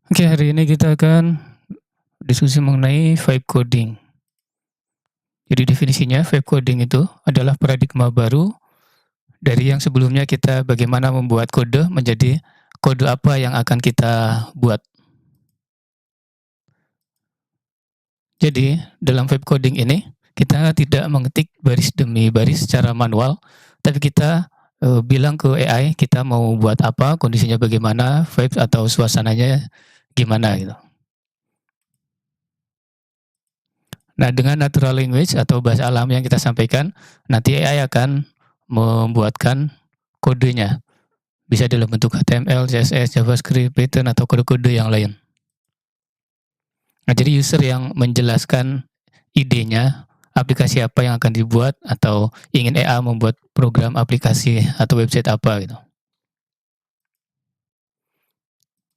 Oke, hari ini kita akan diskusi mengenai vibe coding. Jadi definisinya vibe coding itu adalah paradigma baru dari yang sebelumnya kita bagaimana membuat kode menjadi kode apa yang akan kita buat. Jadi dalam vibe coding ini kita tidak mengetik baris demi baris secara manual, tapi kita bilang ke AI kita mau buat apa, kondisinya bagaimana, vibes atau suasananya gimana gitu. Nah, dengan natural language atau bahasa alam yang kita sampaikan, nanti AI akan membuatkan kodenya. Bisa dalam bentuk HTML, CSS, JavaScript, Python, atau kode-kode yang lain. Nah, jadi user yang menjelaskan idenya, aplikasi apa yang akan dibuat, atau ingin AI membuat program aplikasi atau website apa gitu.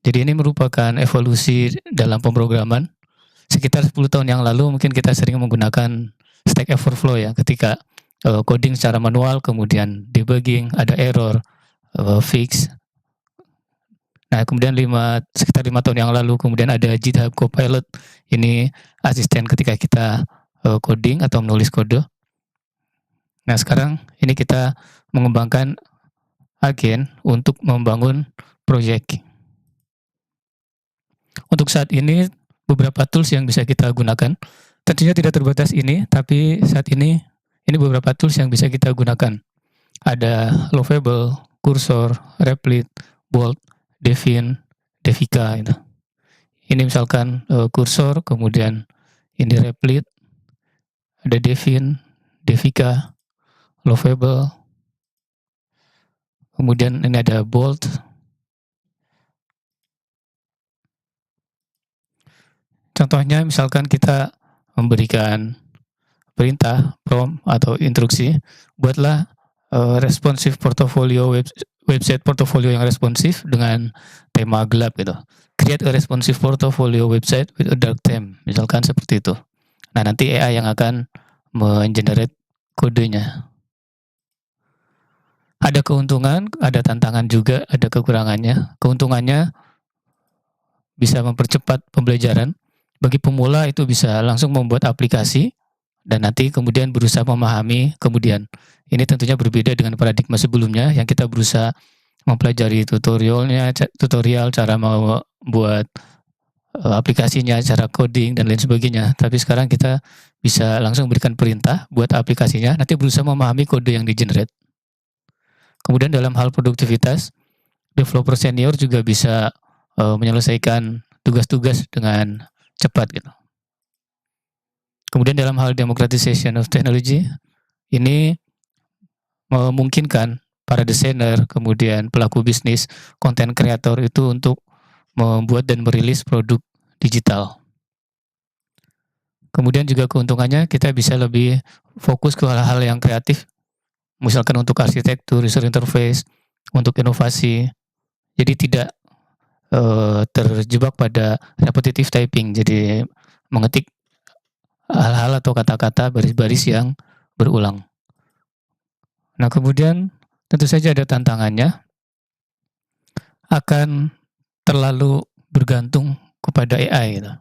Jadi ini merupakan evolusi dalam pemrograman. Sekitar 10 tahun yang lalu mungkin kita sering menggunakan Stack Overflow ya, ketika coding secara manual, kemudian debugging, ada error, fix. Nah, kemudian sekitar 5 tahun yang lalu kemudian ada GitHub Copilot. Ini asisten ketika kita coding atau menulis kode. Nah, sekarang ini kita mengembangkan agen untuk membangun project. Untuk saat ini beberapa tools yang bisa kita gunakan. Tentunya tidak terbatas ini, tapi saat ini beberapa tools yang bisa kita gunakan. Ada Lovable, Cursor, Replit, Bolt, Devin, Devika gitu. Ini misalkan Cursor, kemudian ini Replit, ada Devin, Devika, Lovable, kemudian ini ada Bolt. Contohnya misalkan kita memberikan perintah, prompt, atau instruksi, buatlah responsive portfolio website portfolio yang responsif dengan tema gelap gitu. Create a responsive portfolio website with a dark theme, misalkan seperti itu. Nah, nanti AI yang akan mengenerate kodenya. Ada keuntungan, ada tantangan juga, ada kekurangannya. Keuntungannya bisa mempercepat pembelajaran. Bagi pemula itu bisa langsung membuat aplikasi dan nanti kemudian berusaha memahami kemudian. Ini tentunya berbeda dengan paradigma sebelumnya yang kita berusaha mempelajari tutorial cara membuat aplikasinya, cara coding dan lain sebagainya. Tapi sekarang kita bisa langsung berikan perintah buat aplikasinya, nanti berusaha memahami kode yang di-generate. Kemudian dalam hal produktivitas, developer senior juga bisa menyelesaikan tugas-tugas dengan cepat gitu. Kemudian dalam hal democratization of technology, ini memungkinkan para desainer, kemudian pelaku bisnis, konten kreator itu untuk membuat dan merilis produk digital. Kemudian juga keuntungannya kita bisa lebih fokus ke hal-hal yang kreatif, misalkan untuk arsitektur, user interface, untuk inovasi. Jadi tidak terjebak pada repetitive typing, jadi mengetik hal-hal atau kata-kata baris-baris yang berulang. Nah, kemudian tentu saja ada tantangannya, akan terlalu bergantung kepada AI gitu.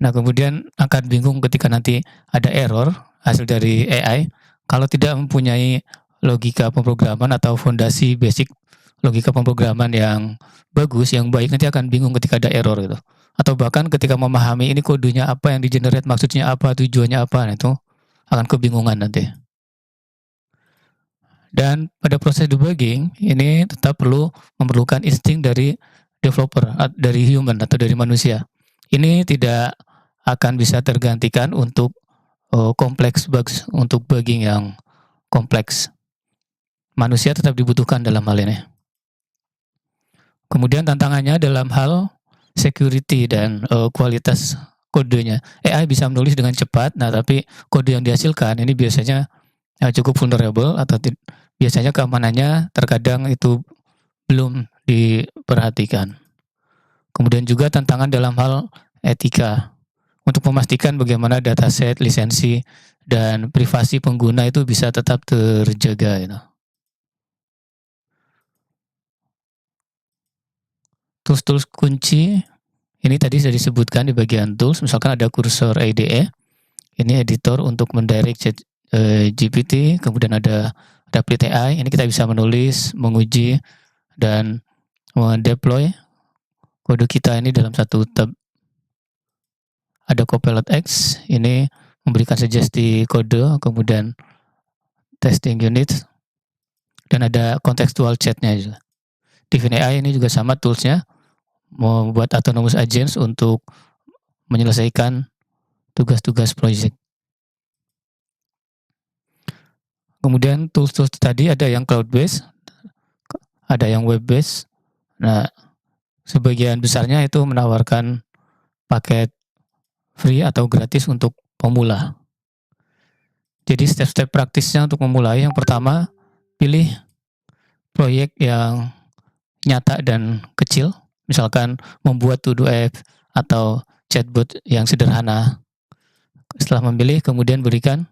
Nah, kemudian akan bingung ketika nanti ada error hasil dari AI, kalau tidak mempunyai logika pemrograman atau fondasi basic logika pemrograman yang bagus, yang baik, nanti akan bingung ketika ada error gitu. Atau bahkan ketika memahami ini kodenya apa, yang di-generate maksudnya apa, tujuannya apa, nah itu akan kebingungan nanti. Dan pada proses debugging, ini tetap memerlukan insting dari developer, dari human atau dari manusia. Ini tidak akan bisa tergantikan untuk kompleks bugs, untuk bugging yang kompleks. Manusia tetap dibutuhkan dalam hal ini. Kemudian tantangannya dalam hal security dan kualitas kodenya. AI bisa menulis dengan cepat, nah tapi kode yang dihasilkan ini biasanya cukup vulnerable atau biasanya keamanannya terkadang itu belum diperhatikan. Kemudian juga tantangan dalam hal etika untuk memastikan bagaimana dataset, lisensi, dan privasi pengguna itu bisa tetap terjaga. Gitu. Tools-tools kunci Ini tadi sudah disebutkan di bagian tools, misalkan ada kursor IDE, ini editor untuk mendirect GPT, kemudian ada Replit AI, ini kita bisa menulis, menguji, dan mendeploy kode kita ini dalam satu tab. Ada Copilot X, ini memberikan sugesti kode, kemudian testing unit, dan ada contextual chatnya juga. Divine AI ini juga sama toolsnya, membuat autonomous agents untuk menyelesaikan tugas-tugas project. Kemudian tools-tools tadi ada yang cloud-based, ada yang web-based. Nah, sebagian besarnya itu menawarkan paket free atau gratis untuk pemula. Jadi step-step praktisnya untuk memulai, yang pertama, pilih proyek yang nyata dan kecil, misalkan membuat to-do app atau chatbot yang sederhana. Setelah memilih, kemudian berikan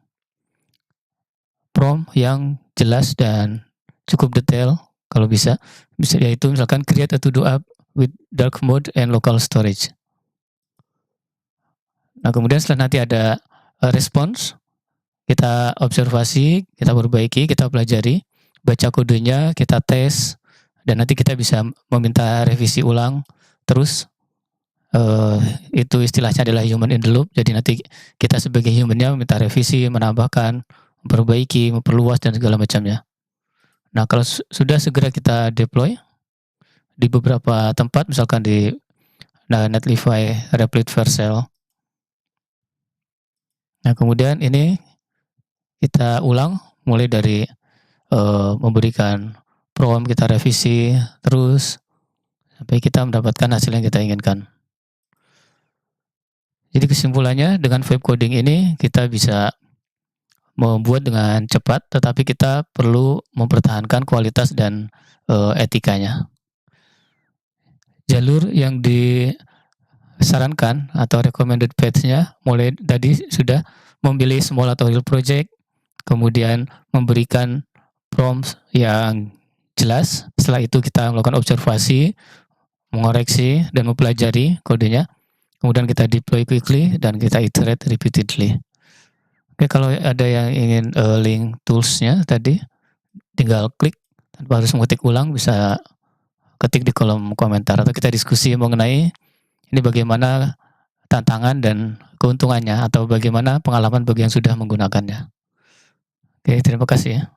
prompt yang jelas dan cukup detail kalau bisa yaitu misalkan create a to-do app with dark mode and local storage. Nah, kemudian setelah nanti ada respons, kita observasi, kita perbaiki, kita pelajari, baca kodenya, kita tes, dan nanti kita bisa meminta revisi ulang. Terus itu istilahnya adalah human in the loop. Jadi nanti kita sebagai humannya meminta revisi, menambahkan, memperbaiki, memperluas, dan segala macamnya. Nah, kalau sudah segera kita deploy di beberapa tempat, misalkan di Netlify, Replit, Vercel. Nah, kemudian ini kita ulang mulai dari memberikan prompt, kita revisi terus sampai kita mendapatkan hasil yang kita inginkan. Jadi kesimpulannya, dengan vibe coding ini kita bisa membuat dengan cepat, tetapi kita perlu mempertahankan kualitas dan etikanya. Jalur yang disarankan atau recommended path-nya mulai tadi sudah memilih small atau real project, kemudian memberikan prompt yang jelas. Setelah itu kita melakukan observasi, mengoreksi, dan mempelajari kodenya. Kemudian kita deploy quickly dan kita iterate repeatedly. Oke, kalau ada yang ingin link tools-nya tadi, tinggal klik tanpa harus mengetik ulang, bisa ketik di kolom komentar atau kita diskusi mengenai ini bagaimana tantangan dan keuntungannya atau bagaimana pengalaman bagi yang sudah menggunakannya. Oke, terima kasih ya.